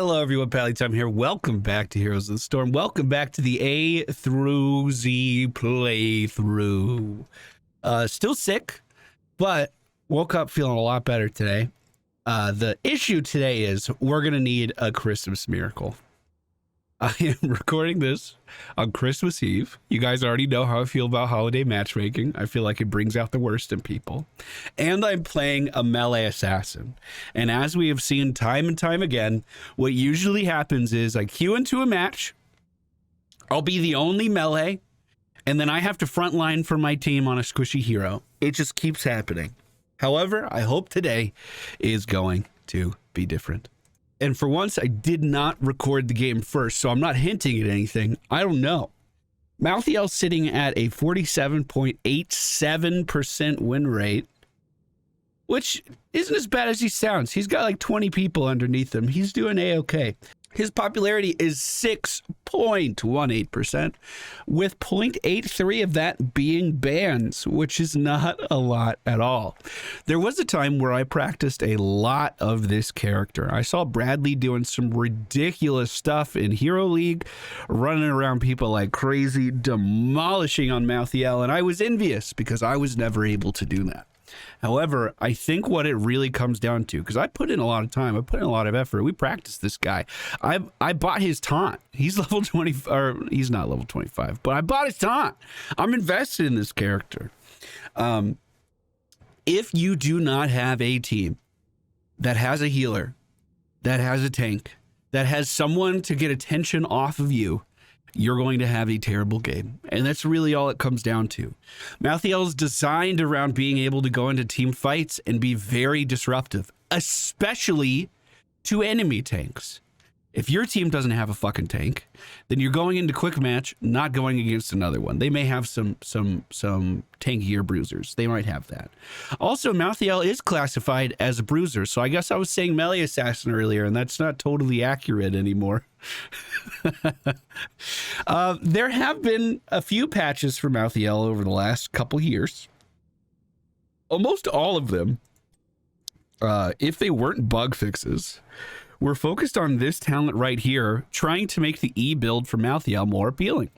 Hello everyone, Pallytime here. Welcome back to Heroes of the Storm. Welcome back to the A through Z playthrough. Still sick, but woke up feeling a lot better today. The issue today is we're going to need a Christmas miracle. I am recording this on Christmas Eve. You guys already know how I feel about holiday matchmaking. I feel like it brings out the worst in people. And I'm playing a melee assassin. And as we have seen time and time again, what usually happens is I queue into a match. I'll be the only melee. And then I have to frontline for my team on a squishy hero. It just keeps happening. However, I hope today is going to be different. And for once, I did not record the game first, so I'm not hinting at anything. I don't know. Malthael sitting at a 47.87% win rate, which isn't as bad as he sounds. He's got like 20 people underneath him. He's doing A-okay. His popularity is 6.18%, with 0.83 of that being bans, which is not a lot at all. There was a time where I practiced a lot of this character. I saw Bradley doing some ridiculous stuff in Hero League, running around people like crazy, demolishing on Malthael, and I was envious because I was never able to do that. However, I think what it really comes down to, because I put in a lot of time, I put in a lot of effort. We practiced this guy. I bought his taunt. He's level 20, or he's not level 25, but I bought his taunt. I'm invested in this character. If you do not have a team that has a healer, that has a tank, that has someone to get attention off of you, you're going to have a terrible game. And that's really all it comes down to. Malthael is designed around being able to go into team fights and be very disruptive, especially to enemy tanks. If your team doesn't have a fucking tank, then you're going into quick match, not going against another one. They may have some tankier bruisers. They might have that. Also, Malthael is classified as a bruiser, so I guess I was saying melee assassin earlier, and that's not totally accurate anymore. There have been a few patches for Malthael over the last couple years. Almost all of them, if they weren't bug fixes, we're focused on this talent right here, trying to make the E build for Malthael more appealing.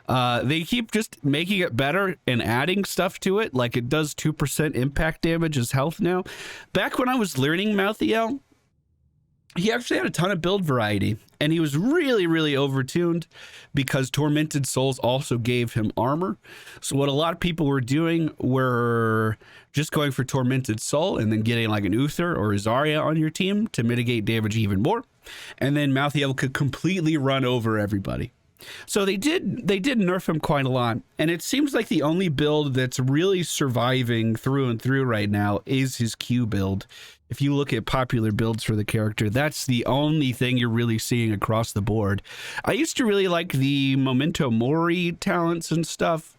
They keep just making it better and adding stuff to it, like it does 2% impact damage as health now. Back when I was learning Malthael, he actually had a ton of build variety, and he was really, really overtuned because Tormented Souls also gave him armor. So what a lot of people were doing were just going for Tormented Soul and then getting like an Uther or a Zarya on your team to mitigate damage even more. And then Malthael could completely run over everybody. So they did nerf him quite a lot, and it seems like the only build that's really surviving through and through right now is his Q build. If you look at popular builds for the character, that's the only thing you're really seeing across the board. I used to really like the Memento Mori talents and stuff,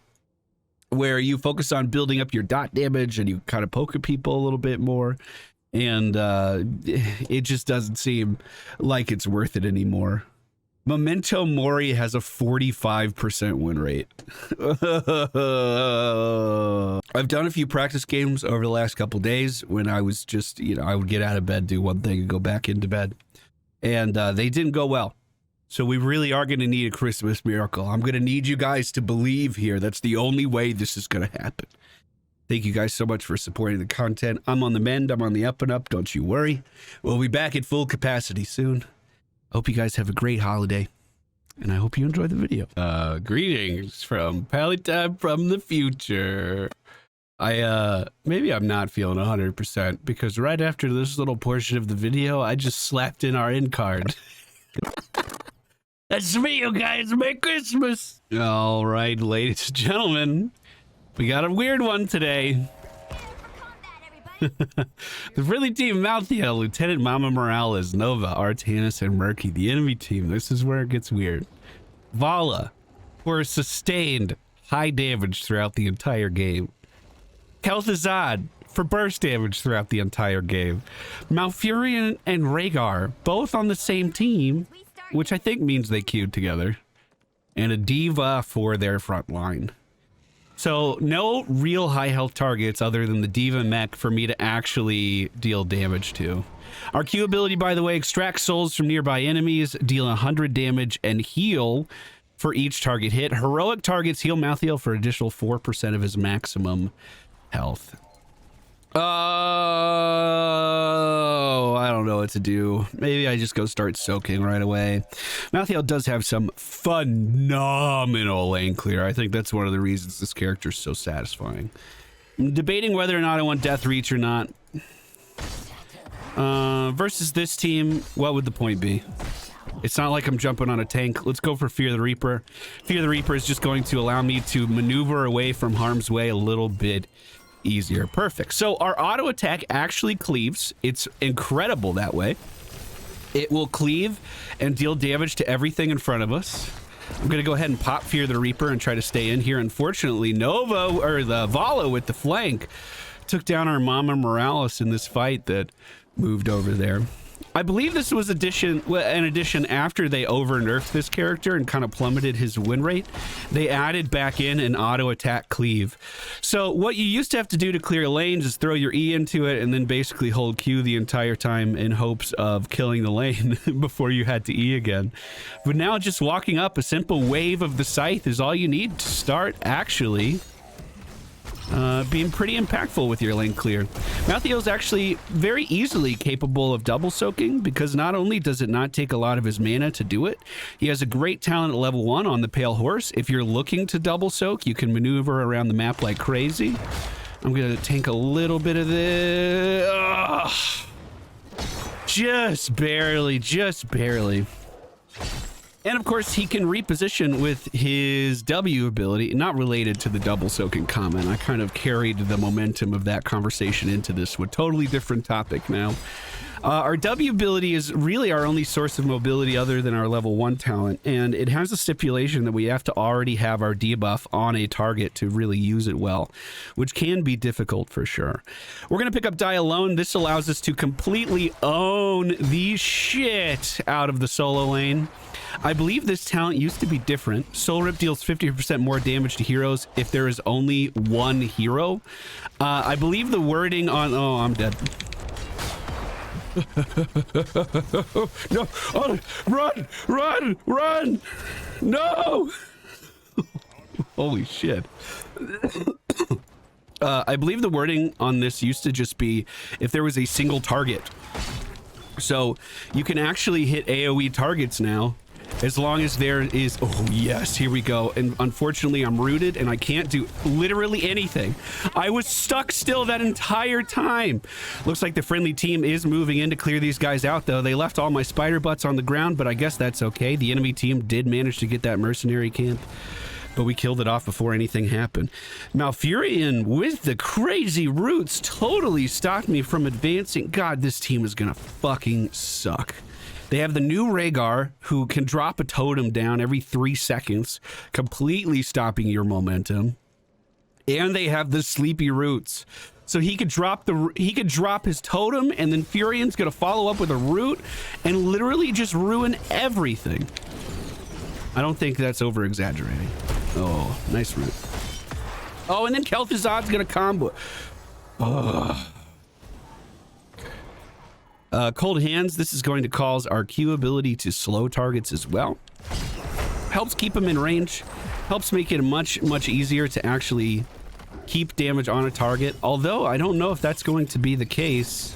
where you focus on building up your dot damage and you kind of poke at people a little bit more, and it just doesn't seem like it's worth it anymore. Memento Mori has a 45% win rate. I've done a few practice games over the last couple days when I was just, I would get out of bed, do one thing, and go back into bed. And they didn't go well. So we really are going to need a Christmas miracle. I'm going to need you guys to believe here. That's the only way this is going to happen. Thank you guys so much for supporting the content. I'm on the mend. I'm on the up and up. Don't you worry. We'll be back at full capacity soon. Hope you guys have a great holiday, and I hope you enjoy the video. Greetings from Pallytime from the future. Maybe I'm not feeling 100% because right after this little portion of the video, I just slapped in our end card. That's me, you guys. Merry Christmas. All right, ladies and gentlemen, we got a weird one today. The friendly team: Malthael, Lieutenant Mama Morales, Nova, Artanis, and Murky. The enemy team: this is where it gets weird. Vala, for sustained high damage throughout the entire game. Kel'Thuzad, for burst damage throughout the entire game. Malfurion and Rhaegar, both on the same team, which I think means they queued together. And a diva for their front line. So no real high health targets other than the Diva mech for me to actually deal damage to. Our Q ability, by the way, extract souls from nearby enemies, deal 100 damage, and heal for each target hit. Heroic targets heal Malthael for an additional 4% of his maximum health. Oh, I don't know what to do. Maybe I just go start soaking right away. Malthael does have some phenomenal lane clear. I think that's one of the reasons this character is so satisfying. I'm debating whether or not I want Death Reach or not. Versus this team, what would the point be? It's not like I'm jumping on a tank. Let's go for Fear the Reaper. Fear the Reaper is just going to allow me to maneuver away from harm's way a little bit easier. Perfect. So our auto attack actually cleaves. It's incredible that way. It will cleave and deal damage to everything in front of us. I'm going to go ahead and pop Fear the Reaper and try to stay in here. Unfortunately, Nova, or the Valo with the flank, took down our Mama Morales in this fight that moved over there. I believe this was an addition after they over-nerfed this character and kind of plummeted his win rate. They added back in an auto-attack cleave. So what you used to have to do to clear lanes is throw your E into it and then basically hold Q the entire time in hopes of killing the lane before you had to E again. But now just walking up a simple wave of the scythe is all you need to start actually being pretty impactful with your lane clear. Malthael is actually very easily capable of double soaking because not only does it not take a lot of his mana to do it, he has a great talent at level 1 on the Pale Horse. If you're looking to double soak, you can maneuver around the map like crazy. I'm gonna tank a little bit of this. Ugh. Just barely, just barely. And of course, he can reposition with his W ability, not related to the double soaking comment. I kind of carried the momentum of that conversation into this with totally different topic now. Our W ability is really our only source of mobility other than our level 1 talent, and it has a stipulation that we have to already have our debuff on a target to really use it well, which can be difficult for sure. We're going to pick up Die Alone. This allows us to completely own the shit out of the solo lane. I believe this talent used to be different. Soul Rip deals 50% more damage to heroes if there is only one hero. I believe the wording on... Oh, I'm dead. No! Oh, run! Run! Run! No! Holy shit. I believe the wording on this used to just be if there was a single target. So you can actually hit AoE targets now as long as there is... Oh, yes, here we go. And unfortunately, I'm rooted and I can't do literally anything. I was stuck still that entire time. Looks like the friendly team is moving in to clear these guys out, though. They left all my spider butts on the ground, but I guess that's okay. The enemy team did manage to get that mercenary camp, but we killed it off before anything happened. Malfurion with the crazy roots totally stopped me from advancing. God, this team is gonna fucking suck. They have the new Rhaegar, who can drop a totem down every 3 seconds, completely stopping your momentum. And they have the sleepy roots. So he could drop his totem, and then Furion's gonna follow up with a root and literally just ruin everything. I don't think that's over exaggerating. Oh, nice root. Oh, and then Kel'Thuzad's gonna combo. Oh. Cold Hands, this is going to cause our Q ability to slow targets as well. Helps keep them in range. Helps make it much easier to actually keep damage on a target. Although, I don't know if that's going to be the case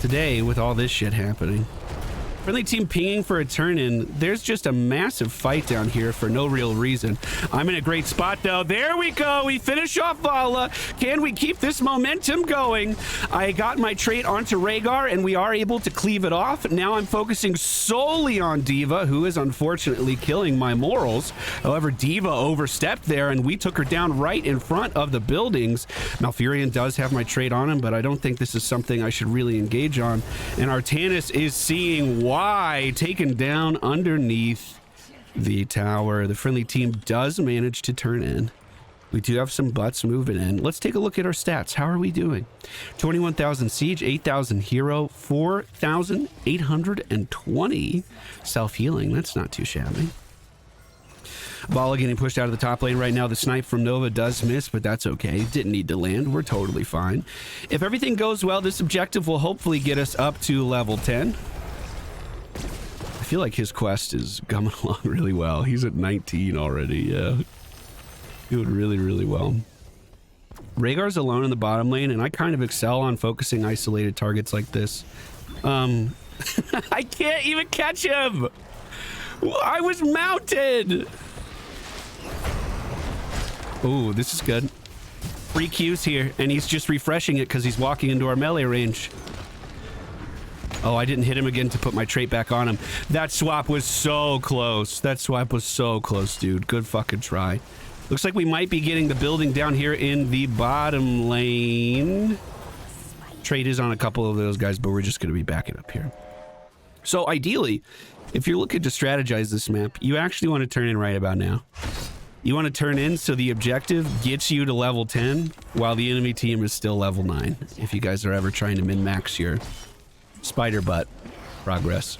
today with all this shit happening. Friendly team pinging for a turn-in. There's just a massive fight down here for no real reason. I'm in a great spot, though. There we go. We finish off Vala. Can we keep this momentum going? I got my trait onto Rhaegar, and we are able to cleave it off. Now I'm focusing solely on Diva, who is unfortunately killing my morals. However, Diva overstepped there, and we took her down right in front of the buildings. Malfurion does have my trait on him, but I don't think this is something I should really engage on. And Artanis is seeing why, taken down underneath the tower. The friendly team does manage to turn in. We do have some butts moving in. Let's take a look at our stats. How are we doing? 21,000 siege, 8,000 hero, 4,820 self-healing. That's not too shabby. Brawler getting pushed out of the top lane right now. The snipe from Nova does miss, but that's okay. Didn't need to land. We're totally fine. If everything goes well, this objective will hopefully get us up to level 10. I feel like his quest is coming along really well. He's at 19 already. Yeah. Doing really, really well. Rhaegar's alone in the bottom lane, and I kind of excel on focusing isolated targets like this. I can't even catch him! I was mounted! Ooh, this is good. Free Q's here, and he's just refreshing it because he's walking into our melee range. Oh, I didn't hit him again to put my trait back on him. That swap was so close. That swap was so close, dude. Good fucking try. Looks like we might be getting the building down here in the bottom lane. Trait is on a couple of those guys, but we're just going to be backing up here. So ideally, if you're looking to strategize this map, you actually want to turn in right about now. You want to turn in so the objective gets you to level 10 while the enemy team is still level 9. If you guys are ever trying to min-max your spider butt progress.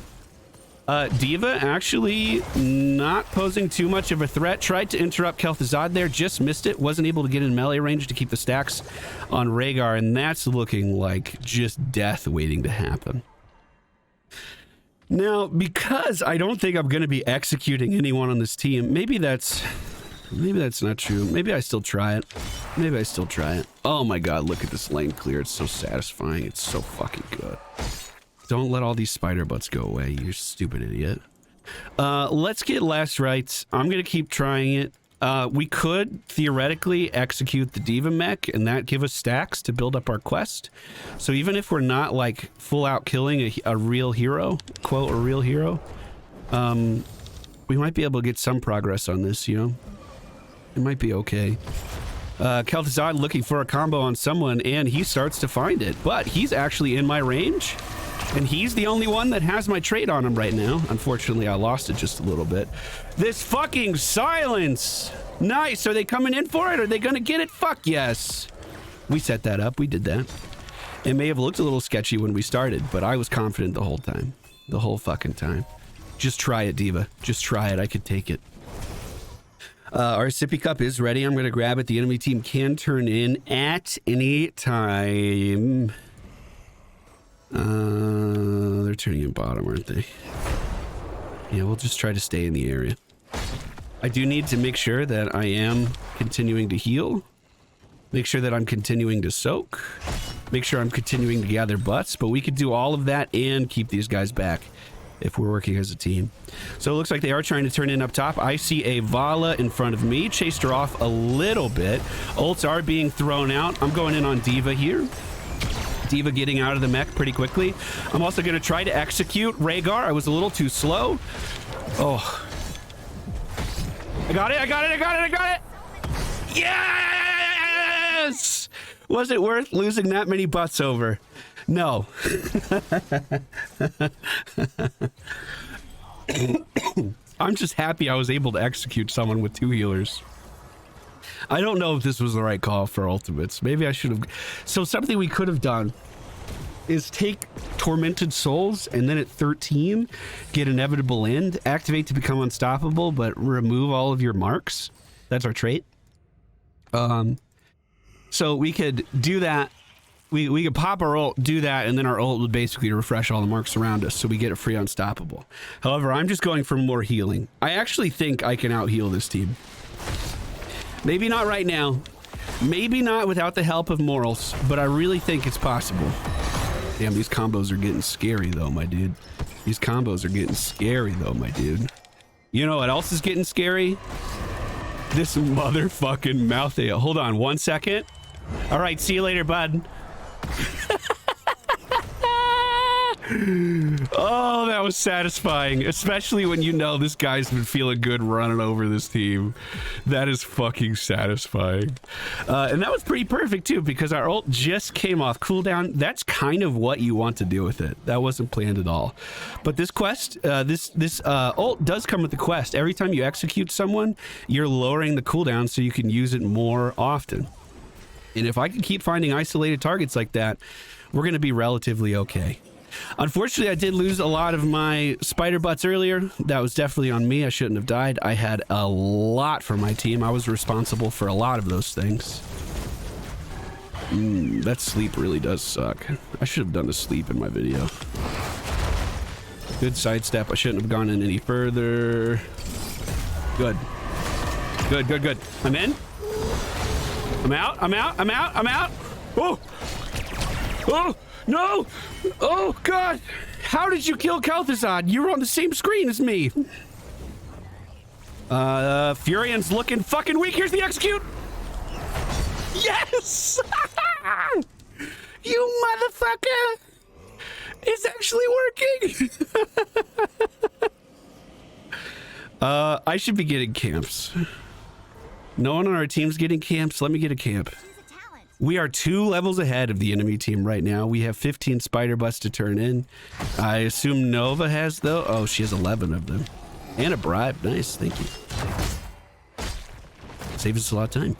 D.Va actually not posing too much of a threat. Tried to interrupt Kel'Thuzad there, just missed it. Wasn't able to get in melee range to keep the stacks on Rhaegar, and that's looking like just death waiting to happen. Now, because I don't think I'm going to be executing anyone on this team, maybe that's not true. Maybe I still try it. Maybe I still try it. Oh my god, look at this lane clear. It's so satisfying. It's so fucking good. Don't let all these spider butts go away, you stupid idiot. Let's get last rites. I'm gonna keep trying it. We could theoretically execute the D.Va mech and that give us stacks to build up our quest. So even if we're not like full out killing a real hero, quote, a real hero, we might be able to get some progress on this, you know? It might be okay. Kel'Thuzad looking for a combo on someone and he starts to find it, but he's actually in my range. And he's the only one that has my trait on him right now. Unfortunately, I lost it just a little bit. This fucking silence! Nice! Are they coming in for it? Are they gonna get it? Fuck yes! We set that up. We did that. It may have looked a little sketchy when we started, but I was confident the whole time. The whole fucking time. Just try it, D.Va. Just try it. I could take it. Our sippy cup is ready. I'm gonna grab it. The enemy team can turn in at any time. They're turning in bottom, aren't they? Yeah, we'll just try to stay in the area. I do need to make sure that I am continuing to heal. Make sure that I'm continuing to soak. Make sure I'm continuing to gather butts, but we could do all of that and keep these guys back if we're working as a team. So it looks like they are trying to turn in up top. I see a Vala in front of me. Chased her off a little bit. Ults are being thrown out. I'm going in on D.Va here. D.Va getting out of the mech pretty quickly. I'm also going to try to execute Rhaegar. I was a little too slow. Oh. I got it, I got it, I got it, I got it! Yes! Was it worth losing that many butts over? No. I'm just happy I was able to execute someone with 2 healers. I don't know if this was the right call for ultimates. Maybe I should have. So something we could have done is take Tormented Souls and then at 13 get Inevitable End, activate to become unstoppable, but remove all of your marks. That's our trait. So we could do that. We could pop our ult, do that, and then our ult would basically refresh all the marks around us so we get a free unstoppable. However, I'm just going for more healing. I actually think I can out heal this team. Maybe not right now. Maybe not without the help of morals, but I really think it's possible. Damn, these combos are getting scary though, my dude. These combos are getting scary though, my dude. You know what else is getting scary? This motherfucking Malthael. Hold on 1 second. All right, see you later, bud. Oh, that was satisfying, especially when you know this guy's been feeling good running over this team. That is fucking satisfying. And that was pretty perfect too, because our ult just came off cooldown. That's kind of what you want to do with it. That wasn't planned at all. But this quest, this ult does come with the quest. Every time you execute someone, you're lowering the cooldown so you can use it more often. And if I can keep finding isolated targets like that, we're going to be relatively okay. Unfortunately, I did lose a lot of my spider butts earlier. That was definitely on me. I shouldn't have died. I had a lot for my team. I was responsible for a lot of those things. That sleep really does suck. I should have done the sleep in my video. Good sidestep. I shouldn't have gone in any further. Good. Good, good, good. I'm in. I'm out. I'm out. I'm out. I'm out. Oh! Oh! No! Oh, God! How did you kill Kalthazad? You were on the same screen as me. Furion's looking fucking weak. Here's the execute. Yes! You motherfucker! It's actually working! I should be getting camps. No one on our team's getting camps. Let me get a camp. We are 2 levels ahead of the enemy team right now. We have 15 spider butts to turn in. I assume Nova has, though. Oh, she has 11 of them. And a bribe. Nice. Thank you. Saves us a lot of time.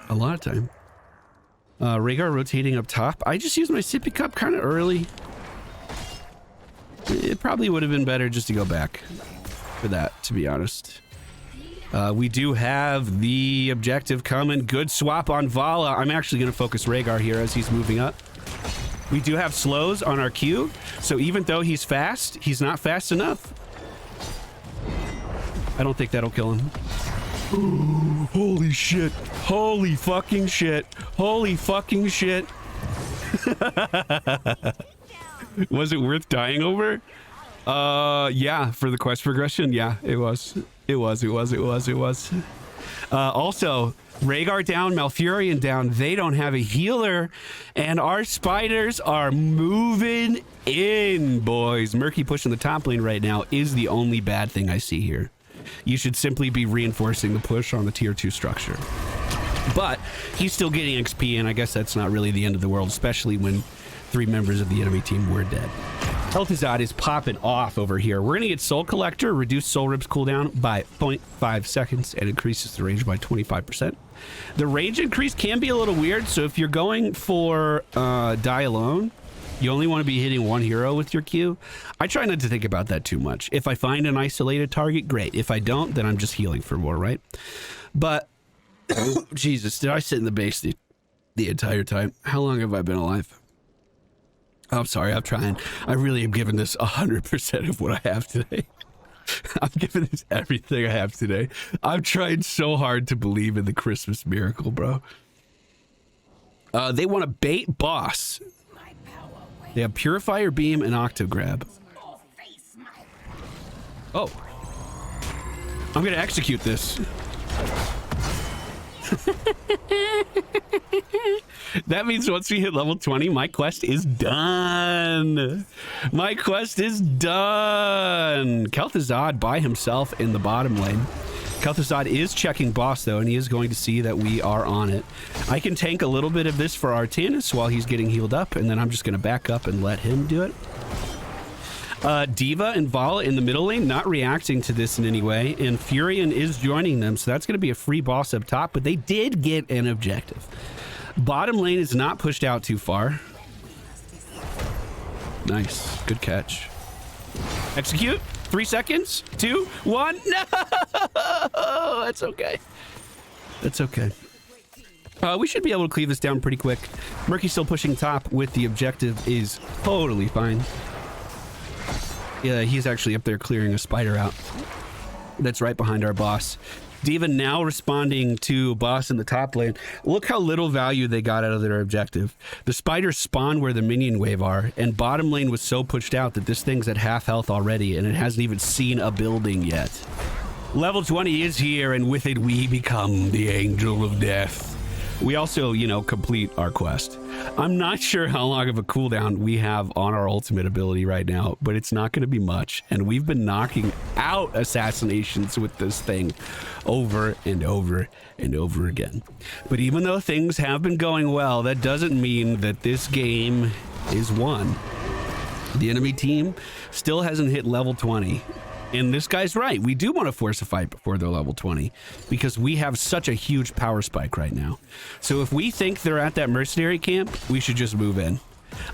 A lot of time. Rhaegar rotating up top. I just used my sippy cup kind of early. It probably would have been better just to go back for that, to be honest. We do have the objective coming. Good swap on Vala. I'm actually going to focus Rhaegar here as he's moving up. We do have slows on our Q, so even though he's fast, he's not fast enough. I don't think that'll kill him. Ooh, holy shit. Holy fucking shit. Holy fucking shit. Was it worth dying over? Yeah, for the quest progression. Yeah, it was. It was. Also, Rhaegar down, Malfurion down. They don't have a healer, and our spiders are moving in, boys. Murky pushing the top lane right now is the only bad thing I see here. You should simply be reinforcing the push on the tier 2 structure. But he's still getting XP, and I guess that's not really the end of the world, especially when 3 members of the enemy team were dead. Kalthazad is popping off over here. We're going to get Soul Collector, reduce Soul Rib's cooldown by 0.5 seconds, and increases the range by 25%. The range increase can be a little weird, so if you're going for die alone, you only want to be hitting 1 hero with your Q. I try not to think about that too much. If I find an isolated target, great. If I don't, then I'm just healing for more, right? But, Jesus, did I sit in the base the entire time? How long have I been alive? I'm sorry, I'm trying. I really am giving this 100% of what I have today. I'm giving this everything I have today. I'm trying so hard to believe in the Christmas miracle, bro. They want to bait boss. They have Purifier Beam and Octograb. Oh. I'm going to execute this. That means once we hit level 20, my quest is done. My quest is done. Kalthazad by himself in the bottom lane. Kalthazad is checking boss, though, and he is going to see that we are on it. I can tank a little bit of this for Artanis while he's getting healed up, and then I'm just going to back up and let him do it. Diva and Vala in the middle lane, not reacting to this in any way, and Furion is joining them, so that's going to be a free boss up top, but they did get an objective. Bottom lane is not pushed out too far. Nice. Good catch. Execute. 3 seconds. 2, 1. No! That's okay. That's okay. We should be able to cleave this down pretty quick. Murky's still pushing top with the objective is totally fine. Yeah, he's actually up there clearing a spider out. That's right behind our boss. Diva now responding to boss in the top lane. Look how little value they got out of their objective. The spiders spawn where the minion wave are, and bottom lane was so pushed out that this thing's at half health already, and it hasn't even seen a building yet. Level 20 is here, and with it we become the Angel of Death. We also, you know, complete our quest. I'm not sure how long of a cooldown we have on our ultimate ability right now, but it's not going to be much. And we've been knocking out assassinations with this thing over and over and over again. But even though things have been going well, that doesn't mean that this game is won. The enemy team still hasn't hit level 20. And this guy's right. We do want to force a fight before they're level 20 because we have such a huge power spike right now. So if we think they're at that mercenary camp, we should just move in.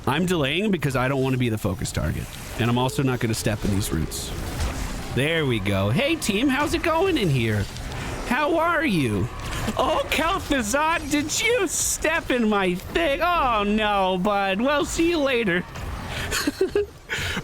I'm delaying because I don't want to be the focus target. And I'm also not going to step in these roots. There we go. Hey, team, how's it going in here? How are you? Oh, Kel'Thuzad, did you step in my thing? Oh, no, bud. Well, see you later.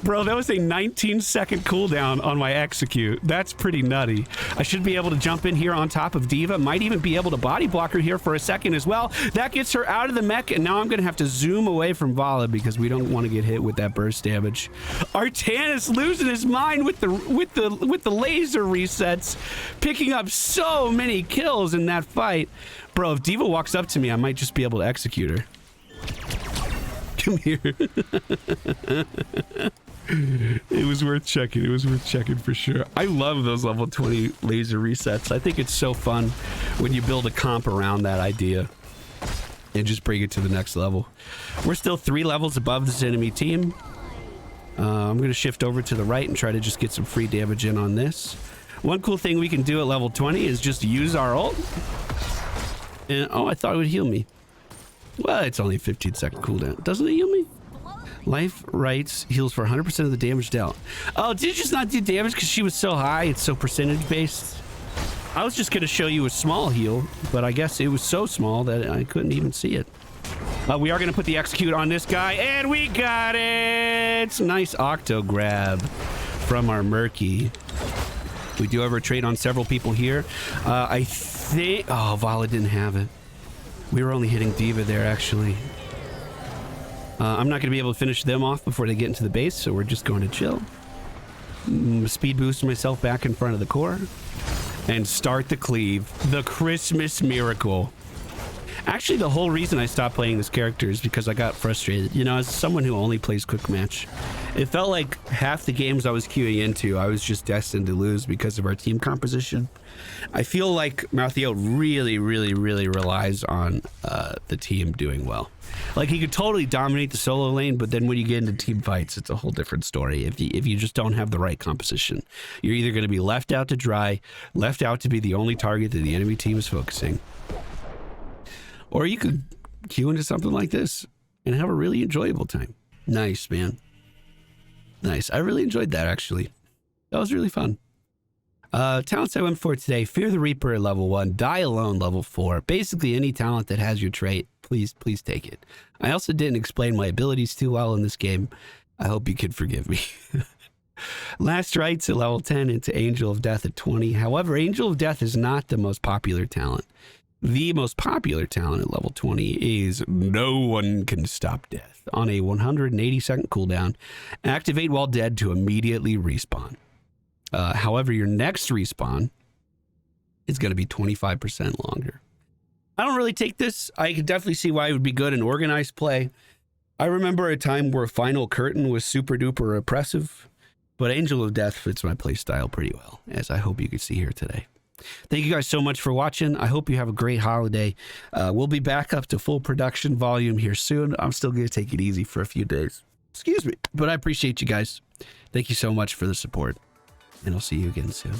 Bro, that was a 19-second cooldown on my execute. That's pretty nutty. I should be able to jump in here on top of D.Va. Might even be able to body block her here for a second as well. That gets her out of the mech, and now I'm going to have to zoom away from Vala because we don't want to get hit with that burst damage. Artanis losing his mind with the laser resets, picking up so many kills in that fight. Bro, if D.Va walks up to me, I might just be able to execute her. Come here. It was worth checking. It was worth checking for sure. I love those level 20 laser resets. I think it's so fun when you build a comp around that idea and just bring it to the next level. We're still 3 levels above this enemy team. I'm going to shift over to the right and try to just get some free damage in on this. One cool thing we can do at level 20 is just use our ult. And, oh, I thought it would heal me. Well, it's only a 15-second cooldown. Doesn't it heal me? Life rights heals for 100% of the damage dealt. Oh, did it just not do damage because she was so high? It's so percentage based. I was just going to show you a small heal, but I guess it was so small that I couldn't even see it. We are going to put the execute on this guy, and we got it! Nice octo grab from our Murky. We do have a trade on several people here. I think... Oh, Vala didn't have it. We were only hitting D.Va there, actually. I'm not going to be able to finish them off before they get into the base, so we're just going to chill. Speed boost myself back in front of the core. And start the cleave. The Christmas miracle. Actually, the whole reason I stopped playing this character is because I got frustrated. You know, as someone who only plays quick match, it felt like half the games I was queuing into, I was just destined to lose because of our team composition. I feel like Malthael really relies on the team doing well. Like, he could totally dominate the solo lane, but then when you get into team fights, it's a whole different story. If you just don't have the right composition, you're either going to be left out to dry, left out to be the only target that the enemy team is focusing, or you could queue into something like this and have a really enjoyable time. Nice, man. Nice. I really enjoyed that, actually. That was really fun. Talents I went for today: Fear the Reaper at level 1, Die Alone level 4. Basically, any talent that has your trait, please take it. I also didn't explain my abilities too well in this game. I hope you could forgive me. Last Rites at level 10 into Angel of Death at 20. However, Angel of Death is not the most popular talent. The most popular talent at level 20 is No One Can Stop Death. On a 180-second cooldown, activate while dead to immediately respawn. However, your next respawn is going to be 25% longer. I don't really take this. I can definitely see why it would be good in organized play. I remember a time where Final Curtain was super duper oppressive, but Angel of Death fits my playstyle pretty well, as I hope you can see here today. Thank you guys so much for watching. I hope you have a great holiday. We'll be back up to full production volume here soon. I'm still going to take it easy for a few days. Excuse me. But I appreciate you guys. Thank you so much for the support. And I'll see you again soon.